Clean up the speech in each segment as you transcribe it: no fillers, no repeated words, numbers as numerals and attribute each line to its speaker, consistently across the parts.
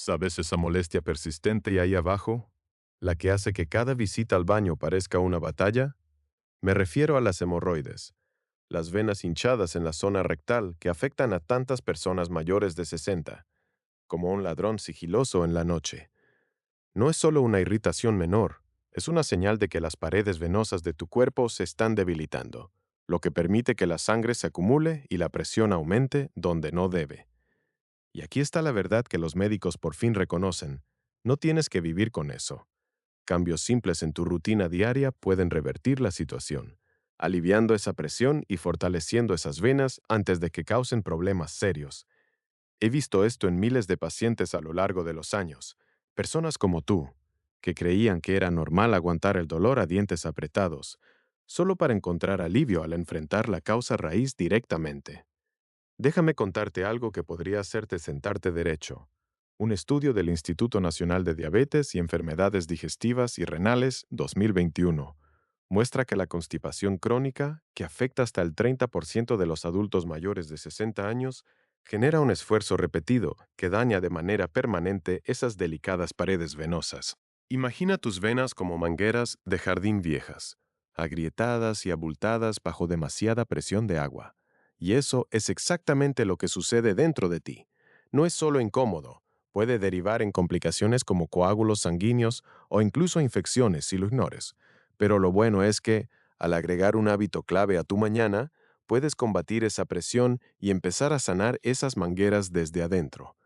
Speaker 1: ¿Sabes esa molestia persistente ahí abajo? ¿La que hace que cada visita al baño parezca una batalla? Me refiero a las hemorroides, las venas hinchadas en la zona rectal que afectan a tantas personas mayores de 60, como un ladrón sigiloso en la noche. No es solo una irritación menor, es una señal de que las paredes venosas de tu cuerpo se están debilitando, lo que permite que la sangre se acumule y la presión aumente donde no debe. Y aquí está la verdad que los médicos por fin reconocen. No tienes que vivir con eso. Cambios simples en tu rutina diaria pueden revertir la situación, aliviando esa presión y fortaleciendo esas venas antes de que causen problemas serios. He visto esto en miles de pacientes a lo largo de los años. Personas como tú, que creían que era normal aguantar el dolor a dientes apretados, solo para encontrar alivio al enfrentar la causa raíz directamente. Déjame contarte algo que podría hacerte sentarte derecho. Un estudio del Instituto Nacional de Diabetes y Enfermedades Digestivas y Renales 2021 muestra que la constipación crónica, que afecta hasta el 30% de los adultos mayores de 60 años, genera un esfuerzo repetido que daña de manera permanente esas delicadas paredes venosas. Imagina tus venas como mangueras de jardín viejas, agrietadas y abultadas bajo demasiada presión de agua. Y eso es exactamente lo que sucede dentro de ti. No es solo incómodo, puede derivar en complicaciones como coágulos sanguíneos o incluso infecciones si lo ignores. Pero lo bueno es que, al agregar un hábito clave a tu mañana, puedes combatir esa presión y empezar a sanar esas mangueras desde adentro.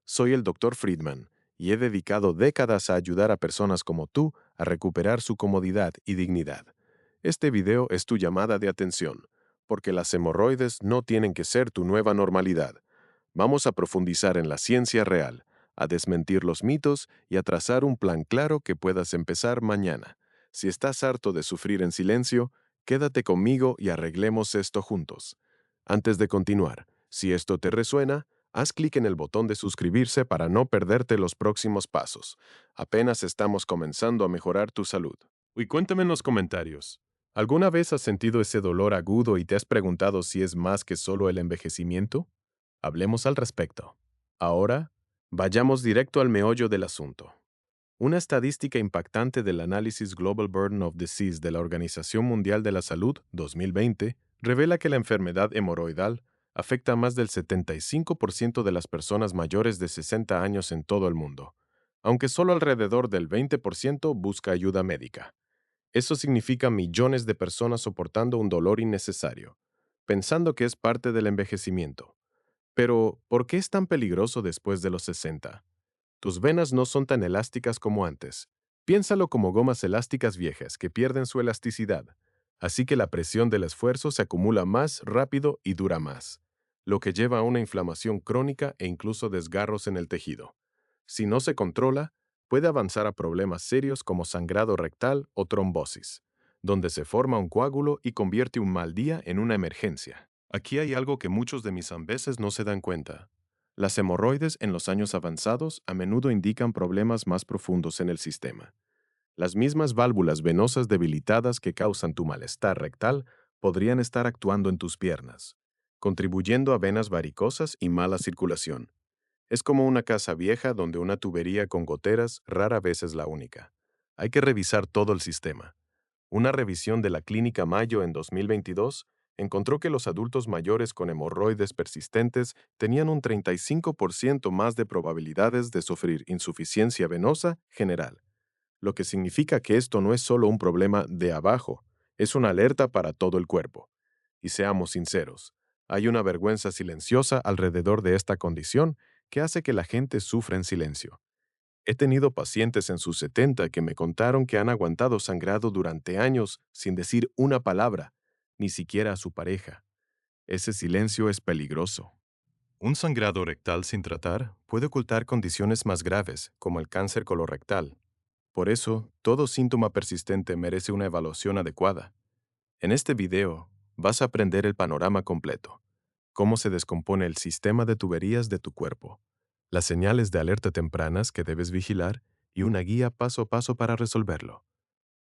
Speaker 1: Soy el Dr. Friedman y he dedicado décadas a ayudar a personas como tú a recuperar su comodidad y dignidad. Este video es tu llamada de atención, porque las hemorroides no tienen que ser tu nueva normalidad. Vamos a profundizar en la ciencia real, a desmentir los mitos y a trazar un plan claro que puedas empezar mañana. Si estás harto de sufrir en silencio, quédate conmigo y arreglemos esto juntos. Antes de continuar, si esto te resuena, haz clic en el botón de suscribirse para no perderte los próximos pasos. Apenas estamos comenzando a mejorar tu salud. Y cuéntame en los comentarios. ¿Alguna vez has sentido ese dolor agudo y te has preguntado si es más que solo el envejecimiento? Hablemos al respecto. Ahora, vayamos directo al meollo del asunto. Una estadística impactante del análisis Global Burden of Disease de la Organización Mundial de la Salud 2020 revela que la enfermedad hemorroidal afecta a más del 75% de las personas mayores de 60 años en todo el mundo, aunque solo alrededor del 20% busca ayuda médica. Eso significa millones de personas soportando un dolor innecesario, pensando que es parte del envejecimiento. Pero, ¿por qué es tan peligroso después de los 60? Tus venas no son tan elásticas como antes. Piénsalo como gomas elásticas viejas que pierden su elasticidad, así que la presión del esfuerzo se acumula más rápido y dura más, lo que lleva a una inflamación crónica e incluso desgarros en el tejido. Si no se controla, puede avanzar a problemas serios como sangrado rectal o trombosis, donde se forma un coágulo y convierte un mal día en una emergencia. Aquí hay algo que muchos de mis ambeses no se dan cuenta. Las hemorroides en los años avanzados a menudo indican problemas más profundos en el sistema. Las mismas válvulas venosas debilitadas que causan tu malestar rectal podrían estar actuando en tus piernas, contribuyendo a venas varicosas y mala circulación. Es como una casa vieja donde una tubería con goteras rara vez es la única. Hay que revisar todo el sistema. Una revisión de la Clínica Mayo en 2022 encontró que los adultos mayores con hemorroides persistentes tenían un 35% más de probabilidades de sufrir insuficiencia venosa general, lo que significa que esto no es solo un problema de abajo, es una alerta para todo el cuerpo. Y seamos sinceros, hay una vergüenza silenciosa alrededor de esta condición que hace que la gente sufra en silencio. He tenido pacientes en sus 70 que me contaron que han aguantado sangrado durante años sin decir una palabra, ni siquiera a su pareja. Ese silencio es peligroso. Un sangrado rectal sin tratar puede ocultar condiciones más graves, como el cáncer colorectal. Por eso, todo síntoma persistente merece una evaluación adecuada. En este video, vas a aprender el panorama completo, cómo se descompone el sistema de tuberías de tu cuerpo, las señales de alerta tempranas que debes vigilar y una guía paso a paso para resolverlo.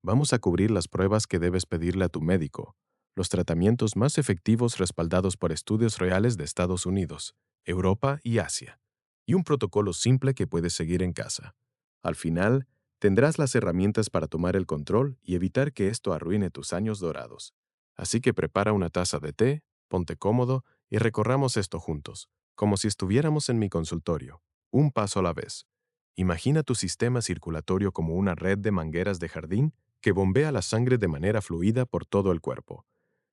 Speaker 1: Vamos a cubrir las pruebas que debes pedirle a tu médico, los tratamientos más efectivos respaldados por estudios reales de Estados Unidos, Europa y Asia. y un protocolo simple que puedes seguir en casa. Al final, tendrás las herramientas para tomar el control y evitar que esto arruine tus años dorados. Así que prepara una taza de té, ponte cómodo y recorramos esto juntos, como si estuviéramos en mi consultorio, un paso a la vez. Imagina tu sistema circulatorio como una red de mangueras de jardín que bombea la sangre de manera fluida por todo el cuerpo.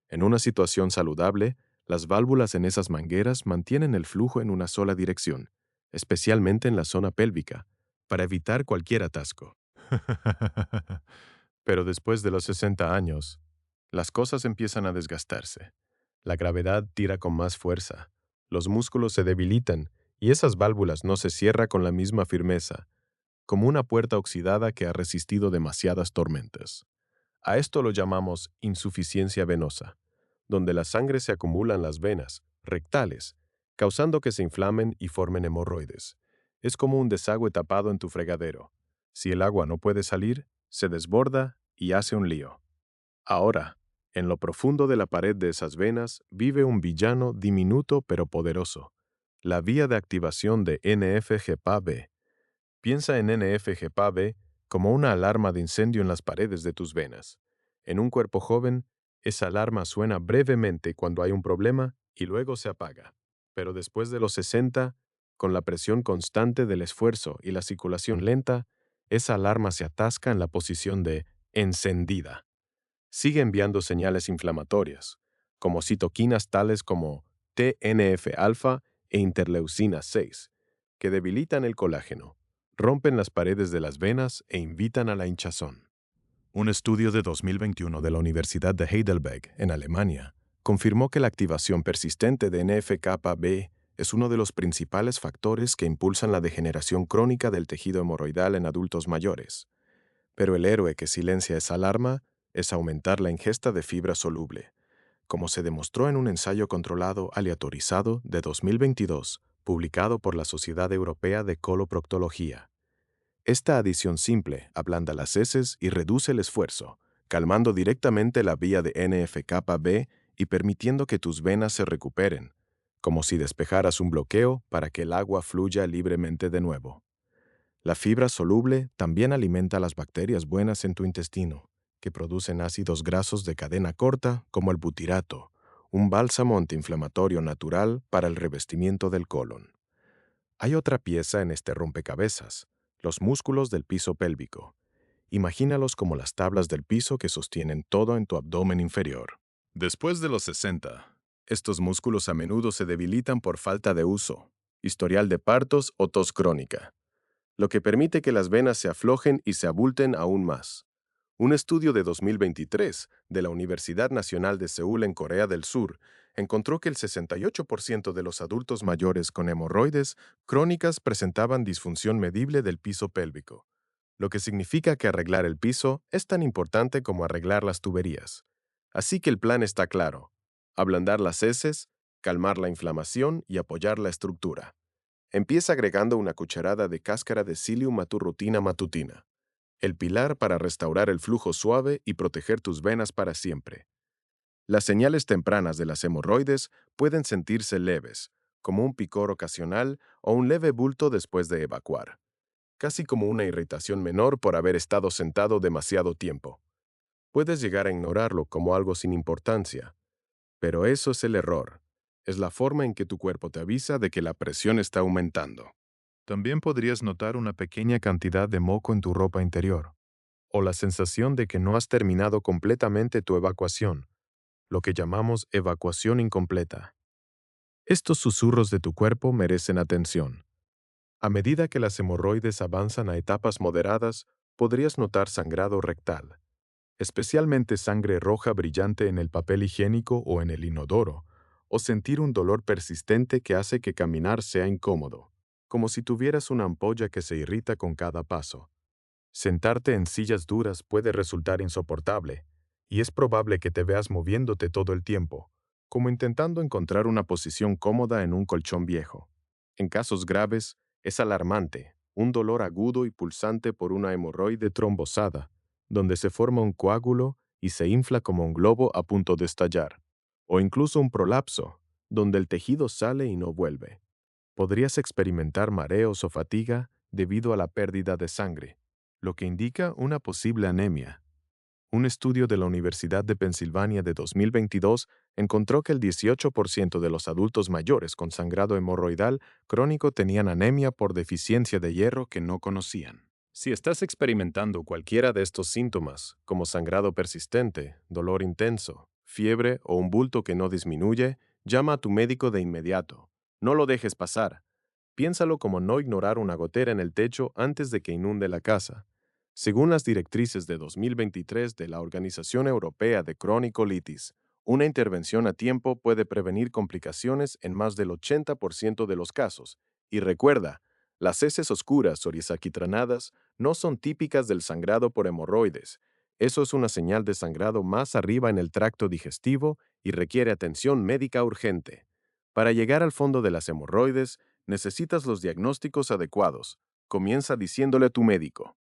Speaker 1: En una situación saludable, las válvulas en esas mangueras mantienen el flujo en una sola dirección, especialmente en la zona pélvica, para evitar cualquier atasco. Pero después de los 60 años, las cosas empiezan a desgastarse. La gravedad tira con más fuerza, los músculos se debilitan y esas válvulas no se cierran con la misma firmeza, como una puerta oxidada que ha resistido demasiadas tormentas. A esto lo llamamos insuficiencia venosa, donde la sangre se acumula en las venas rectales, causando que se inflamen y formen hemorroides. Es como un desagüe tapado en tu fregadero. Si el agua no puede salir, se desborda y hace un lío. Ahora, en lo profundo de la pared de esas venas vive un villano diminuto pero poderoso, la vía de activación de NF-γP-B. Piensa en NF-γP-B como una alarma de incendio en las paredes de tus venas. En un cuerpo joven, esa alarma suena brevemente cuando hay un problema y luego se apaga. Pero después de los 60, con la presión constante del esfuerzo y la circulación lenta, esa alarma se atasca en la posición de encendida. Sigue enviando señales inflamatorias, como citoquinas tales como TNF-alfa e interleucina 6, que debilitan el colágeno, rompen las paredes de las venas e invitan a la hinchazón. Un estudio de 2021 de la Universidad de Heidelberg, en Alemania, confirmó que la activación persistente de NF-κB es uno de los principales factores que impulsan la degeneración crónica del tejido hemorroidal en adultos mayores. Pero el héroe que silencia esa alarma es aumentar la ingesta de fibra soluble, como se demostró en un ensayo controlado aleatorizado de 2022, publicado por la Sociedad Europea de Coloproctología. Esta adición simple ablanda las heces y reduce el esfuerzo, calmando directamente la vía de NF-κB y permitiendo que tus venas se recuperen, como si despejaras un bloqueo para que el agua fluya libremente de nuevo. La fibra soluble también alimenta las bacterias buenas en tu intestino, que producen ácidos grasos de cadena corta como el butirato, un bálsamo antiinflamatorio natural para el revestimiento del colon. Hay otra pieza en este rompecabezas, los músculos del piso pélvico. Imagínalos como las tablas del piso que sostienen todo en tu abdomen inferior. Después de los 60, estos músculos a menudo se debilitan por falta de uso, historial de partos o tos crónica, lo que permite que las venas se aflojen y se abulten aún más. Un estudio de 2023 de la Universidad Nacional de Seúl en Corea del Sur encontró que el 68% de los adultos mayores con hemorroides crónicas presentaban disfunción medible del piso pélvico, lo que significa que arreglar el piso es tan importante como arreglar las tuberías. Así que el plan está claro: ablandar las heces, calmar la inflamación y apoyar la estructura. Empieza agregando una cucharada de cáscara de Psyllium a tu rutina matutina, el pilar para restaurar el flujo suave y proteger tus venas para siempre. Las señales tempranas de las hemorroides pueden sentirse leves, como un picor ocasional o un leve bulto después de evacuar, casi como una irritación menor por haber estado sentado demasiado tiempo. Puedes llegar a ignorarlo como algo sin importancia, pero eso es el error. Es la forma en que tu cuerpo te avisa de que la presión está aumentando. También podrías notar una pequeña cantidad de moco en tu ropa interior, o la sensación de que no has terminado completamente tu evacuación, lo que llamamos evacuación incompleta. Estos susurros de tu cuerpo merecen atención. A medida que las hemorroides avanzan a etapas moderadas, podrías notar sangrado rectal, especialmente sangre roja brillante en el papel higiénico o en el inodoro, o sentir un dolor persistente que hace que caminar sea incómodo, como si tuvieras una ampolla que se irrita con cada paso. Sentarte en sillas duras puede resultar insoportable, y es probable que te veas moviéndote todo el tiempo, como intentando encontrar una posición cómoda en un colchón viejo. En casos graves, es alarmante, un dolor agudo y pulsante por una hemorroide trombosada, donde se forma un coágulo y se infla como un globo a punto de estallar, o incluso un prolapso, donde el tejido sale y no vuelve. Podrías experimentar mareos o fatiga debido a la pérdida de sangre, lo que indica una posible anemia. Un estudio de la Universidad de Pensilvania de 2022 encontró que el 18% de los adultos mayores con sangrado hemorroidal crónico tenían anemia por deficiencia de hierro que no conocían. Si estás experimentando cualquiera de estos síntomas, como sangrado persistente, dolor intenso, fiebre o un bulto que no disminuye, llama a tu médico de inmediato. No lo dejes pasar. Piénsalo como no ignorar una gotera en el techo antes de que inunde la casa. Según las directrices de 2023 de la Organización Europea de Cronicolitis, una intervención a tiempo puede prevenir complicaciones en más del 80% de los casos. Y recuerda, las heces oscuras o risaquitranadas no son típicas del sangrado por hemorroides. Eso es una señal de sangrado más arriba en el tracto digestivo y requiere atención médica urgente. Para llegar al fondo de las hemorroides, necesitas los diagnósticos adecuados. Comienza diciéndole a tu médico: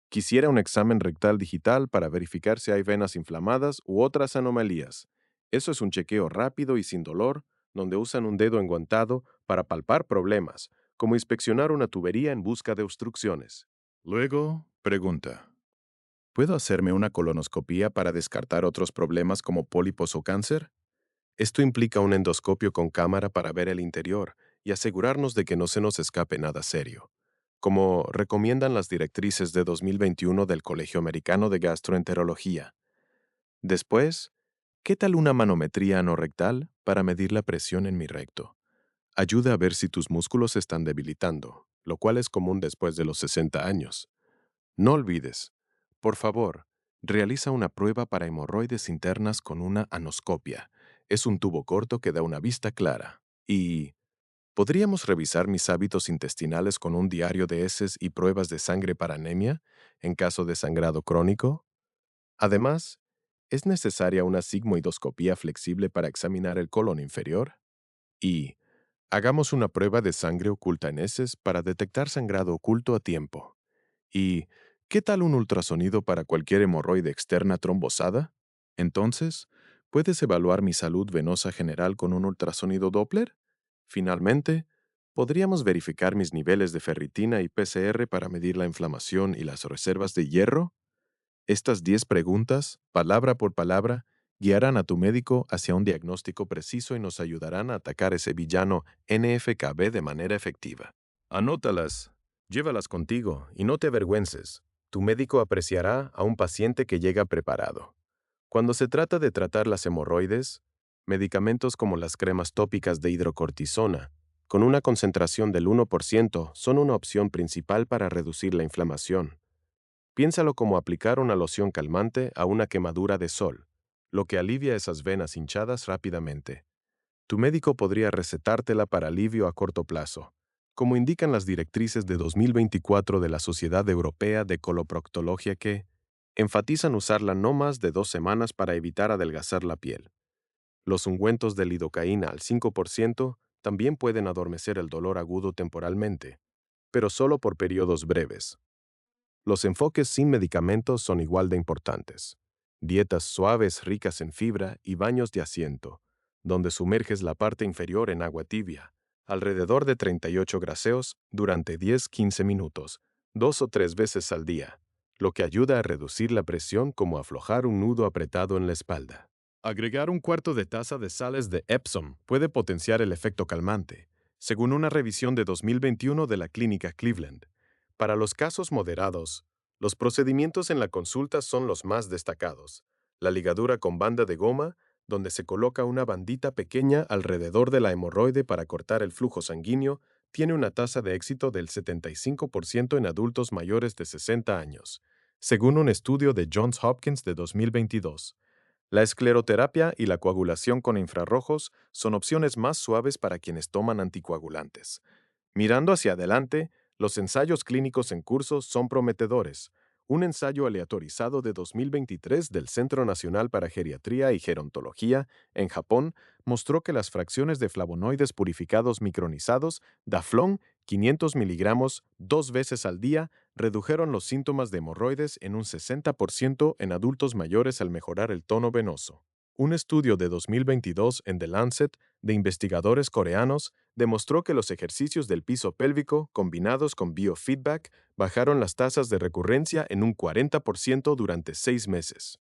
Speaker 1: quisiera un examen rectal digital para verificar si hay venas inflamadas u otras anomalías. Eso es un chequeo rápido y sin dolor, donde usan un dedo enguantado para palpar problemas, como inspeccionar una tubería en busca de obstrucciones. Luego, pregunta: ¿puedo hacerme una colonoscopía para descartar otros problemas como pólipos o cáncer? Esto implica un endoscopio con cámara para ver el interior y asegurarnos de que no se nos escape nada serio, como recomiendan las directrices de 2021 del Colegio Americano de Gastroenterología. Después, ¿qué tal una manometría anorrectal para medir la presión en mi recto? Ayuda a ver si tus músculos se están debilitando, lo cual es común después de los 60 años. No olvides, por favor, realiza una prueba para hemorroides internas con una anoscopia. Es un tubo corto que da una vista clara. Y ¿podríamos revisar mis hábitos intestinales con un diario de heces y pruebas de sangre para anemia en caso de sangrado crónico? Además, ¿es necesaria una sigmoidoscopía flexible para examinar el colon inferior? Y hagamos una prueba de sangre oculta en heces para detectar sangrado oculto a tiempo. ¿Y qué tal un ultrasonido para cualquier hemorroide externa trombosada? Entonces, ¿puedes evaluar mi salud venosa general con un ultrasonido Doppler? Finalmente, ¿podríamos verificar mis niveles de ferritina y PCR para medir la inflamación y las reservas de hierro? Estas 10 preguntas, palabra por palabra, guiarán a tu médico hacia un diagnóstico preciso y nos ayudarán a atacar ese villano NFKB de manera efectiva. Anótalas, llévalas contigo y no te avergüences. Tu médico apreciará a un paciente que llega preparado. Cuando se trata de tratar las hemorroides, medicamentos como las cremas tópicas de hidrocortisona, con una concentración del 1%, son una opción principal para reducir la inflamación. Piénsalo como aplicar una loción calmante a una quemadura de sol, lo que alivia esas venas hinchadas rápidamente. Tu médico podría recetártela para alivio a corto plazo, como indican las directrices de 2024 de la Sociedad Europea de Coloproctología que enfatizan usarla no más de 2 semanas para evitar adelgazar la piel. Los ungüentos de lidocaína al 5% también pueden adormecer el dolor agudo temporalmente, pero solo por periodos breves. Los enfoques sin medicamentos son igual de importantes. Dietas suaves ricas en fibra y baños de asiento, donde sumerges la parte inferior en agua tibia, alrededor de 38 graseos durante 10-15 minutos, 2 o 3 veces al día, lo que ayuda a reducir la presión como aflojar un nudo apretado en la espalda. Agregar un cuarto de taza de sales de Epsom puede potenciar el efecto calmante, según una revisión de 2021 de la Clínica Cleveland. Para los casos moderados, los procedimientos en la consulta son los más destacados. La ligadura con banda de goma, donde se coloca una bandita pequeña alrededor de la hemorroide para cortar el flujo sanguíneo, tiene una tasa de éxito del 75% en adultos mayores de 60 años, según un estudio de Johns Hopkins de 2022. La escleroterapia y la coagulación con infrarrojos son opciones más suaves para quienes toman anticoagulantes. Mirando hacia adelante, los ensayos clínicos en curso son prometedores. Un ensayo aleatorizado de 2023 del Centro Nacional para Geriatría y Gerontología en Japón mostró que las fracciones de flavonoides purificados micronizados, Daflón, 500 miligramos 2 veces al día, redujeron los síntomas de hemorroides en un 60% en adultos mayores al mejorar el tono venoso. Un estudio de 2022 en The Lancet de investigadores coreanos demostró que los ejercicios del piso pélvico combinados con biofeedback bajaron las tasas de recurrencia en un 40% durante 6 meses.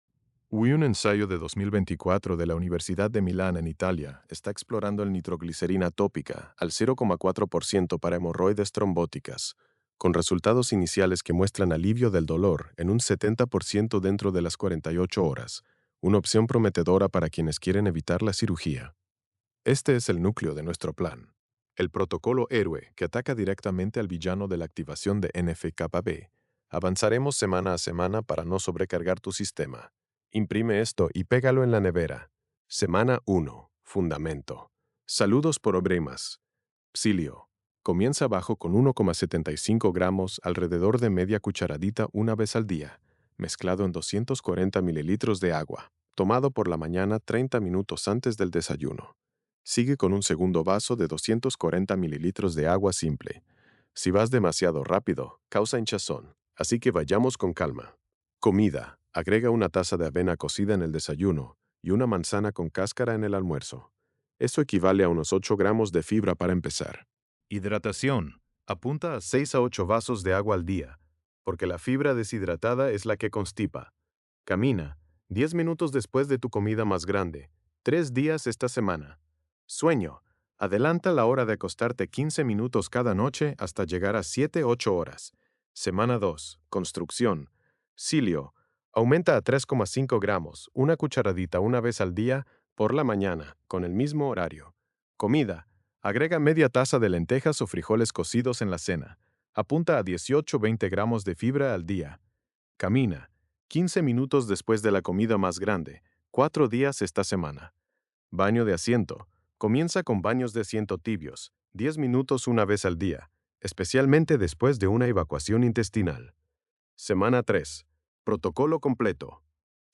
Speaker 1: Un ensayo de 2024 de la Universidad de Milán en Italia está explorando el nitroglicerina tópica al 0,4% para hemorroides trombóticas, con resultados iniciales que muestran alivio del dolor en un 70% dentro de las 48 horas, una opción prometedora para quienes quieren evitar la cirugía. Este es el núcleo de nuestro plan. El protocolo Héroe, que ataca directamente al villano de la activación de NF-κB. Avanzaremos semana a semana para no sobrecargar tu sistema. Imprime esto y pégalo en la nevera. Semana 1. Fundamento. Saludos por obremas. Psilio. Comienza bajo con 1,75 gramos, alrededor de media cucharadita una vez al día, mezclado en 240 mililitros de agua, tomado por la mañana 30 minutos antes del desayuno. Sigue con un segundo vaso de 240 mililitros de agua simple. Si vas demasiado rápido, causa hinchazón, así que vayamos con calma. Comida. Agrega una taza de avena cocida en el desayuno y una manzana con cáscara en el almuerzo. Esto equivale a unos 8 gramos de fibra para empezar. Hidratación. Apunta a 6 a 8 vasos de agua al día, porque la fibra deshidratada es la que constipa. Camina 10 minutos después de tu comida más grande, 3 días esta semana. Sueño. Adelanta la hora de acostarte 15 minutos cada noche hasta llegar a 7-8 horas. Semana 2. Construcción. Cilio. Aumenta a 3,5 gramos, una cucharadita una vez al día, por la mañana, con el mismo horario. Comida. Agrega media taza de lentejas o frijoles cocidos en la cena. Apunta a 18-20 gramos de fibra al día. Camina 15 minutos después de la comida más grande, 4 días esta semana. Baño de asiento. Comienza con baños de asiento tibios, 10 minutos una vez al día, especialmente después de una evacuación intestinal. Semana 3. Protocolo completo.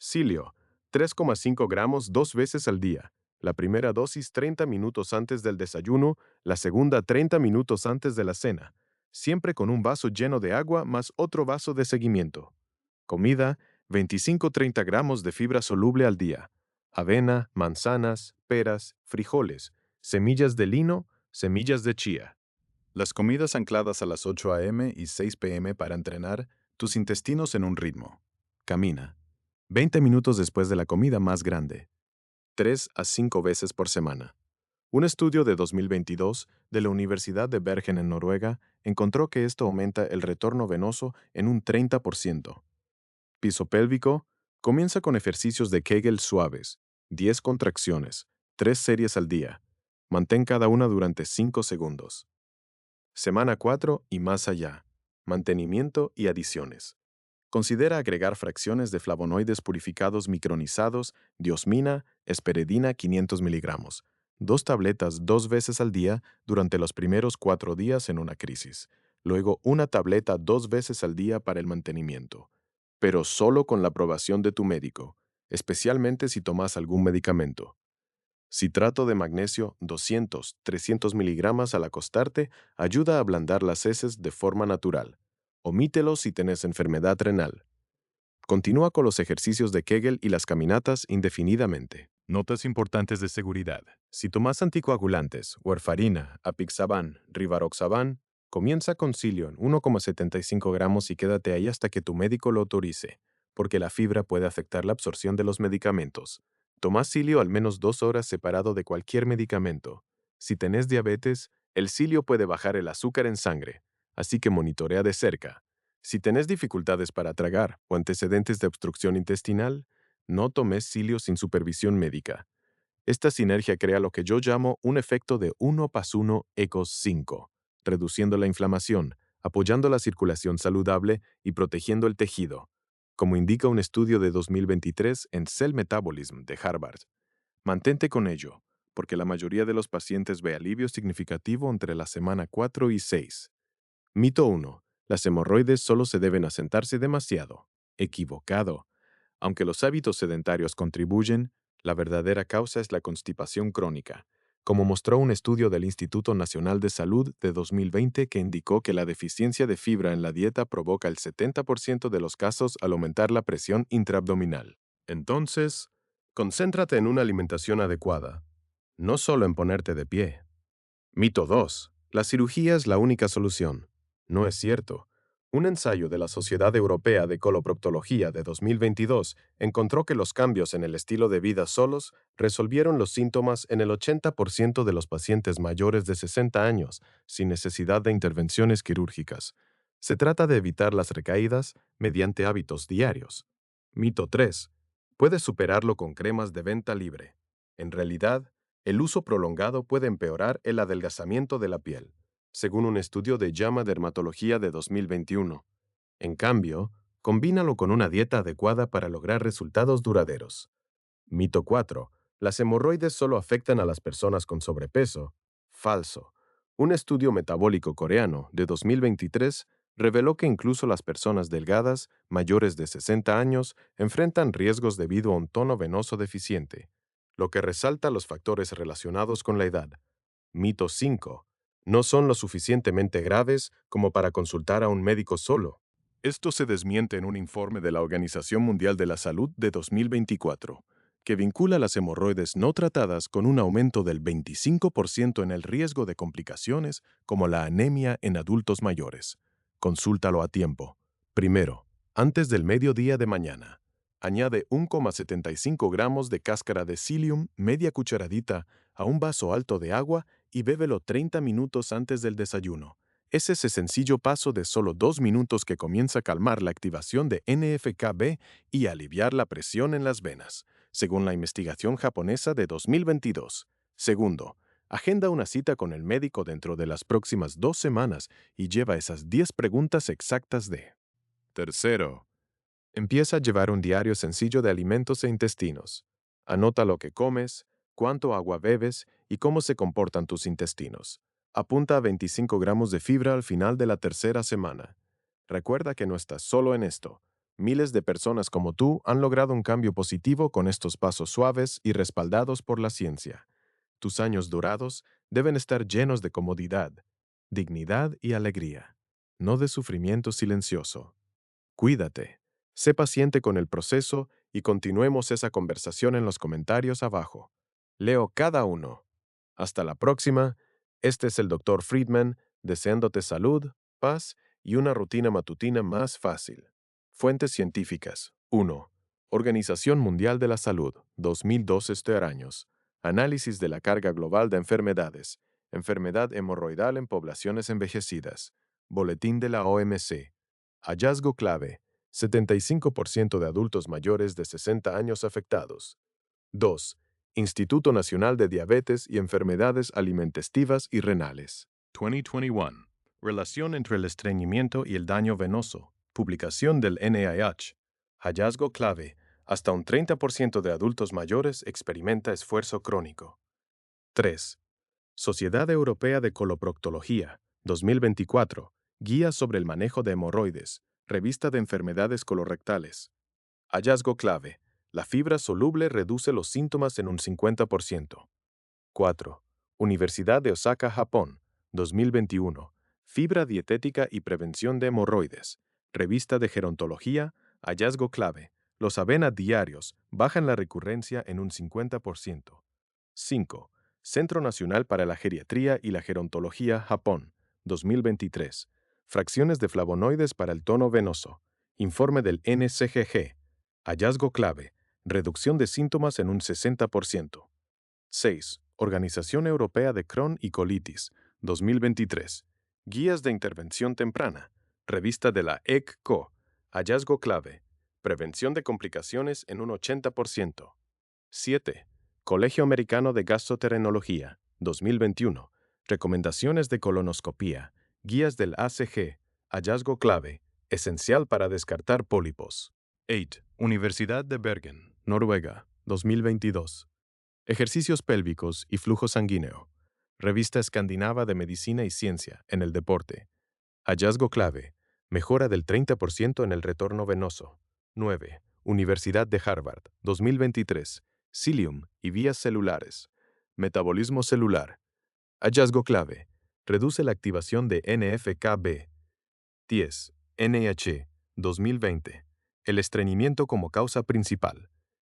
Speaker 1: Cilio. 3,5 gramos 2 veces al día. La primera dosis 30 minutos antes del desayuno, la segunda 30 minutos antes de la cena, siempre con un vaso lleno de agua más otro vaso de seguimiento. Comida, 25-30 gramos de fibra soluble al día. Avena, manzanas, peras, frijoles, semillas de lino, semillas de chía. Las comidas ancladas a las 8 a.m. y 6 p.m. para entrenar tus intestinos en un ritmo. Camina 20 minutos después de la comida más grande, 3 a 5 veces por semana. Un estudio de 2022 de la Universidad de Bergen en Noruega encontró que esto aumenta el retorno venoso en un 30%. Piso pélvico. Comienza con ejercicios de Kegel suaves, 10 contracciones, 3 series al día. Mantén cada una durante 5 segundos. Semana 4 y más allá. Mantenimiento y adiciones. Considera agregar fracciones de flavonoides purificados micronizados, diosmina, esperedina 500 miligramos. 2 tabletas 2 veces al día durante los primeros 4 días en una crisis. Luego una tableta 2 veces al día para el mantenimiento. Pero solo con la aprobación de tu médico, especialmente si tomas algún medicamento. Citrato de magnesio 200-300 miligramos al acostarte ayuda a ablandar las heces de forma natural. Omítelo si tenés enfermedad renal. Continúa con los ejercicios de Kegel y las caminatas indefinidamente. Notas importantes de seguridad. Si tomas anticoagulantes, warfarina, apixaban, rivaroxaban, comienza con Cilio en 1,75 gramos y quédate ahí hasta que tu médico lo autorice, porque la fibra puede afectar la absorción de los medicamentos. Toma Cilio al menos 2 horas separado de cualquier medicamento. Si tenés diabetes, el Cilio puede bajar el azúcar en sangre, así que monitorea de cerca. Si tenés dificultades para tragar o antecedentes de obstrucción intestinal, no tomes Cilio sin supervisión médica. Esta sinergia crea lo que yo llamo un efecto de 1+1 = 5, reduciendo la inflamación, apoyando la circulación saludable y protegiendo el tejido, como indica un estudio de 2023 en Cell Metabolism de Harvard. Mantente con ello, porque la mayoría de los pacientes ve alivio significativo entre la semana 4 y 6. Mito 1. Las hemorroides solo se deben asentarse demasiado. Equivocado. Aunque los hábitos sedentarios contribuyen, la verdadera causa es la constipación crónica, como mostró un estudio del Instituto Nacional de Salud de 2020 que indicó que la deficiencia de fibra en la dieta provoca el 70% de los casos al aumentar la presión intraabdominal. Entonces, Concéntrate en una alimentación adecuada, no solo en ponerte de pie. Mito 2. La cirugía es la única solución. No es cierto. Un ensayo de la Sociedad Europea de Coloproctología de 2022 encontró que los cambios en el estilo de vida solos resolvieron los síntomas en el 80% de los pacientes mayores de 60 años, sin necesidad de intervenciones quirúrgicas. Se trata de evitar las recaídas mediante hábitos diarios. Mito 3. Puedes superarlo con cremas de venta libre. En realidad, el uso prolongado puede empeorar el adelgazamiento de la piel, según un estudio de JAMA Dermatología de 2021. En cambio, combínalo con una dieta adecuada para lograr resultados duraderos. Mito 4. Las hemorroides solo afectan a las personas con sobrepeso. Falso. Un estudio metabólico coreano de 2023 reveló que incluso las personas delgadas, mayores de 60 años, enfrentan riesgos debido a un tono venoso deficiente, lo que resalta los factores relacionados con la edad. Mito 5. No son lo suficientemente graves como para consultar a un médico solo. Esto se desmiente en un informe de la Organización Mundial de la Salud de 2024, que vincula las hemorroides no tratadas con un aumento del 25% en el riesgo de complicaciones como la anemia en adultos mayores. Consúltalo a tiempo. Primero, antes del mediodía de mañana. Añade 1,75 gramos de cáscara de psyllium, media cucharadita, a un vaso alto de agua y bébelo 30 minutos antes del desayuno. Es ese sencillo paso de solo 2 minutos que comienza a calmar la activación de NFKB y aliviar la presión en las venas, según la investigación japonesa de 2022. Segundo, agenda una cita con el médico dentro de las próximas 2 semanas y lleva esas 10 preguntas exactas de. Tercero, empieza a llevar un diario sencillo de alimentos e intestinos. Anota lo que comes, cuánto agua bebes y cómo se comportan tus intestinos. Apunta a 25 gramos de fibra al final de la tercera semana. Recuerda que no estás solo en esto. Miles de personas como tú han logrado un cambio positivo con estos pasos suaves y respaldados por la ciencia. Tus años dorados deben estar llenos de comodidad, dignidad y alegría, no de sufrimiento silencioso. Cuídate. Sé paciente con el proceso y continuemos esa conversación en los comentarios abajo. Leo cada uno. Hasta la próxima. Este es el Dr. Friedman, deseándote salud, paz y una rutina matutina más fácil. Fuentes científicas. 1. Organización Mundial de la Salud, 2012 años. Análisis de la carga global de enfermedades. Enfermedad hemorroidal en poblaciones envejecidas. Boletín de la OMC. Hallazgo clave. 75% de adultos mayores de 60 años afectados. 2. Instituto Nacional de Diabetes y Enfermedades Alimenticias y Renales. 2021. Relación entre el estreñimiento y el daño venoso. Publicación del NIH. Hallazgo clave. Hasta un 30% de adultos mayores experimenta esfuerzo crónico. 3. Sociedad Europea de Coloproctología, 2024. Guía sobre el manejo de hemorroides. Revista de enfermedades colorectales. Hallazgo clave. La fibra soluble reduce los síntomas en un 50%. 4. Universidad de Osaka, Japón, 2021. Fibra dietética y prevención de hemorroides. Revista de gerontología. Hallazgo clave. Los avena diarios bajan la recurrencia en un 50%. 5. Centro Nacional para la Geriatría y la Gerontología, Japón, 2023. Fracciones de flavonoides para el tono venoso. Informe del NCGG. Hallazgo clave. Reducción de síntomas en un 60%. 6. Organización Europea de Crohn y Colitis, 2023. Guías de intervención temprana. Revista de la ECCO. Hallazgo clave. Prevención de complicaciones en un 80%. 7. Colegio Americano de Gastroenterología, 2021. Recomendaciones de colonoscopía. Guías del ACG. Hallazgo clave. Esencial para descartar pólipos. 8. Universidad de Bergen, Noruega, 2022. Ejercicios pélvicos y flujo sanguíneo. Revista Escandinava de Medicina y Ciencia en el Deporte. Hallazgo clave. Mejora del 30% en el retorno venoso. 9. Universidad de Harvard, 2023. Psyllium y vías celulares. Metabolismo celular. Hallazgo clave. Reduce la activación de NFKB. 10. NIH, 2020. El estreñimiento como causa principal.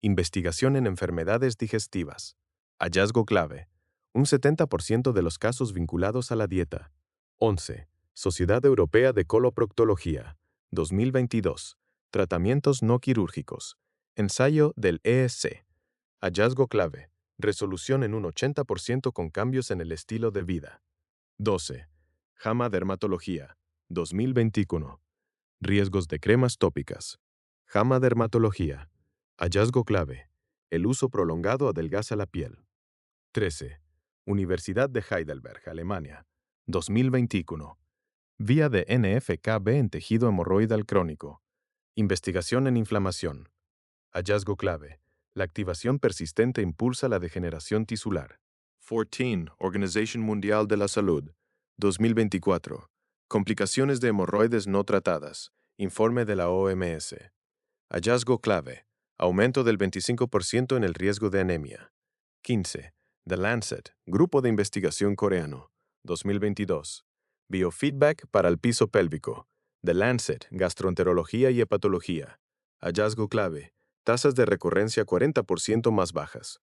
Speaker 1: Investigación en enfermedades digestivas. Hallazgo clave. Un 70% de los casos vinculados a la dieta. 11. Sociedad Europea de Coloproctología. 2022. Tratamientos no quirúrgicos. Ensayo del ESC. Hallazgo clave. Resolución en un 80% con cambios en el estilo de vida. 12. JAMA Dermatología. 2021. Riesgos de cremas tópicas. JAMA Dermatología. Hallazgo clave. El uso prolongado adelgaza la piel. 13. Universidad de Heidelberg, Alemania. 2021. Vía de NF-κB en tejido hemorroidal crónico. Investigación en inflamación. Hallazgo clave. La activación persistente impulsa la degeneración tisular. 14. Organización Mundial de la Salud. 2024. Complicaciones de hemorroides no tratadas. Informe de la OMS. Hallazgo clave. Aumento del 25% en el riesgo de anemia. 15. The Lancet, Grupo de Investigación Coreano. 2022. Biofeedback para el piso pélvico. The Lancet, Gastroenterología y Hepatología. Hallazgo clave. Tasas de recurrencia 40% más bajas.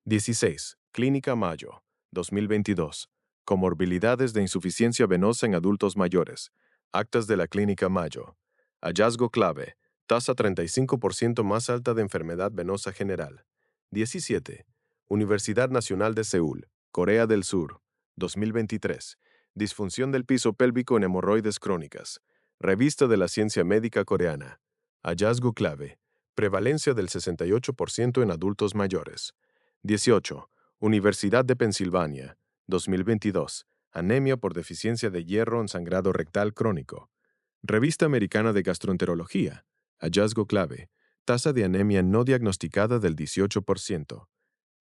Speaker 1: 16. Clínica Mayo. 2022. Comorbilidades de insuficiencia venosa en adultos mayores. Actas de la Clínica Mayo. Hallazgo clave. Tasa 35% más alta de enfermedad venosa general. 17. Universidad Nacional de Seúl, Corea del Sur. 2023. Disfunción del piso pélvico en hemorroides crónicas. Revista de la Ciencia Médica Coreana. Hallazgo clave. Prevalencia del 68% en adultos mayores. 18. Universidad de Pensilvania. 2022. Anemia por deficiencia de hierro en sangrado rectal crónico. Revista Americana de Gastroenterología. Hallazgo clave. Tasa de anemia no diagnosticada del 18%.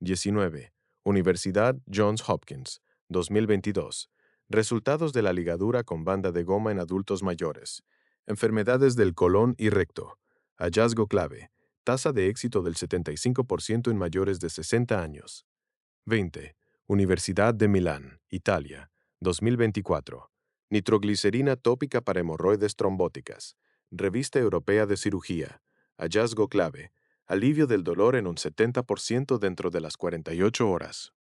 Speaker 1: 19. Universidad Johns Hopkins. 2022. Resultados de la ligadura con banda de goma en adultos mayores. Enfermedades del colon y recto. Hallazgo clave. Tasa de éxito del 75% en mayores de 60 años. 20. Universidad de Milán, Italia. 2024. Nitroglicerina tópica para hemorroides trombóticas. Revista Europea de Cirugía. Hallazgo clave. Alivio del dolor en un 70% dentro de las 48 horas.